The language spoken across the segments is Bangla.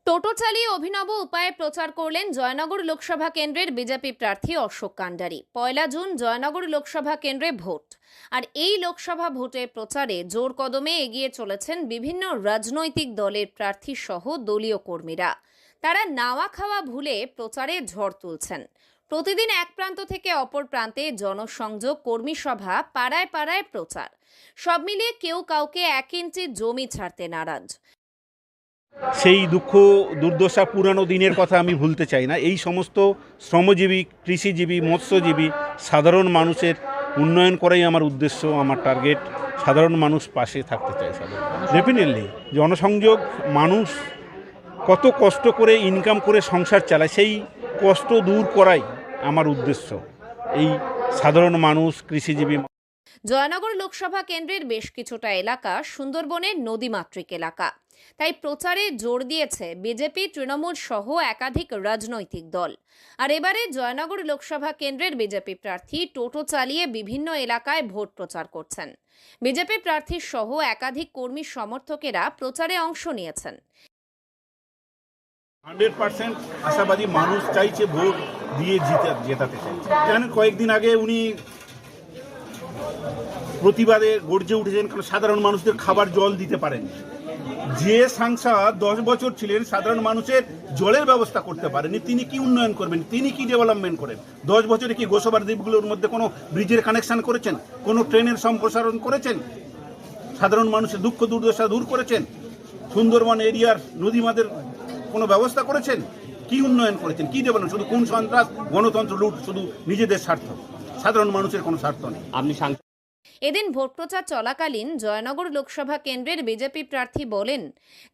টোটো চালিয়ে অভিনব উপায়ে প্রচার করলেন জয়নগর লোকসভা কেন্দ্রের বিজেপি প্রার্থী অশোক কান্ডারি। 1 জুন জয়নগর লোকসভা কেন্দ্রে ভোট, আর এই লোকসভা ভোটের প্রচারে জোর কদমে এগিয়ে চলেছেন বিভিন্ন রাজনৈতিক দলের প্রার্থী সহ দলীয় কর্মীরা। তারা নাওয়া খাওয়া ভুলে প্রচারে ঝড় তুলছেন। প্রতিদিন এক প্রান্ত থেকে অপর প্রান্তে জনসংযোগ, কর্মী সভা, পাড়ায় পাড়ায় প্রচার। সব মিলিয়ে কেউ কাউকে 1 ইঞ্চি জমি ছাড়তে নারাজ। সেই দুঃখ দুর্দশা পুরানো দিনের কথা আমি ভুলতে চাই না। এই সমস্ত শ্রমজীবী, কৃষিজীবী, মৎস্যজীবী সাধারণ মানুষের উন্নয়ন করাই আমার উদ্দেশ্য, আমার টার্গেট। সাধারণ মানুষ পাশে থাকতে চাই। ডেফিনেটলি জনসংযোগ, মানুষ কত কষ্ট করে ইনকাম করে সংসার চালায়, সেই কষ্ট দূর করাই আমার উদ্দেশ্য। এই সাধারণ মানুষ, কৃষিজীবী। জয়নগর লোকসভা কেন্দ্রের বেশ কিছুটা এলাকা সুন্দরবনের নদীমাতৃক এলাকা, তাই প্রচারে জোর দিয়েছে বিজেপি, তৃণমূল সহ একাধিক রাজনৈতিক দল। আর এবারে জয়নগর লোকসভা কেন্দ্রের বিজেপি প্রার্থী টোটো চালিয়ে বিভিন্ন এলাকায় ভোট প্রচার করছেন। বিজেপি প্রার্থী সহ একাধিক কর্মী সমর্থকেরা প্রচারে অংশ নিয়েছেন। 100% আশাবাদী মানুষ চাইছে, ভোট দিয়ে জেতাতে চাইছে। জানেন, কয়েকদিন আগে উনি প্রতিবাদে গর্জে উঠেছেন, কারণ সাধারণ মানুষদের খাবার জল দিতে পারেন। যে সাংসদ 10 বছর ছিলেন, সাধারণ মানুষের জলের ব্যবস্থা করতে পারেনি, তিনি কি উন্নয়ন করবেন? তিনি কি ডেভেলপমেন্ট করেন? 10 বছরে কি গোসাবার দ্বীপগুলোর মধ্যে কোনো ব্রিজের কানেকশন করেছেন? কোনো ট্রেনের সম্প্রসারণ করেছেন? সাধারণ মানুষের দুঃখ দুর্দশা দূর করেছেন? সুন্দরবন এরিয়ার নদীমাদের কোনো ব্যবস্থা করেছেন? কি উন্নয়ন করেছেন? কি ডেভেলপমেন্ট? শুধু কোন সন্ত্রাস, গণতন্ত্র লুট, শুধু নিজেদের স্বার্থ, সাধারণ মানুষের কোনো স্বার্থ নেই। এদিন ভোট প্রচার চলাকালীন জয়নগর লোকসভা কেন্দ্রের বিজেপি প্রার্থী বলেন,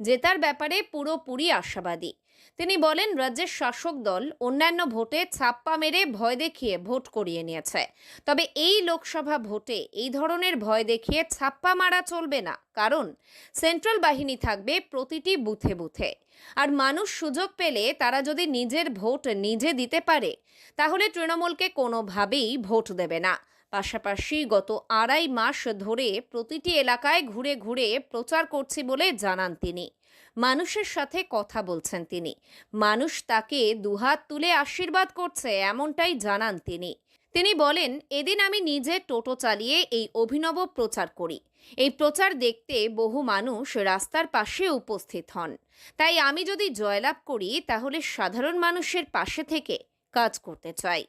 জেতার ব্যাপারে পুরোপুরি আশাবাদী। তিনি বলেন, রাজ্যের শাসক দল অন্যান্য ভোটে ছাপ্পা মেরে ভয় দেখিয়ে ভোট করিয়ে নিয়েছে। তবে এই লোকসভা ভোটে এই ধরনের ভয় দেখিয়ে ছাপ্পা মারা চলবে না, কারণ সেন্ট্রাল বাহিনী থাকবে প্রতিটি বুথে বুথে। আর মানুষ সুযোগ পেলে তারা যদি নিজের ভোট নিজে দিতে পারে, তাহলে তৃণমূলকে কোনোভাবেই ভোট দেবে না। পাশাপাশি গত 2.5 মাস ধরে প্রতিটি এলাকায় ঘুরে ঘুরে প্রচার করছি বলে জানান তিনি। মানুষের সাথে কথা বলছেন তিনি, মানুষ তাকে দুহাত তুলে আশীর্বাদ করছে, এমনটাই জানান তিনি। তিনি বলেন, এদিন আমি নিজে টোটো চালিয়ে এই অভিনব প্রচার করি। এই প্রচার দেখতে বহু মানুষ রাস্তার পাশে উপস্থিত হন। তাই আমি যদি জয়লাভ করি, তাহলে সাধারণ মানুষের পাশে থেকে কাজ করতে চাই।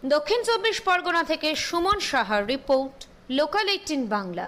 দক্ষিণ 24 পরগনা থেকে সুমন সাহার রিপোর্ট, লোকাল 18 বাংলা।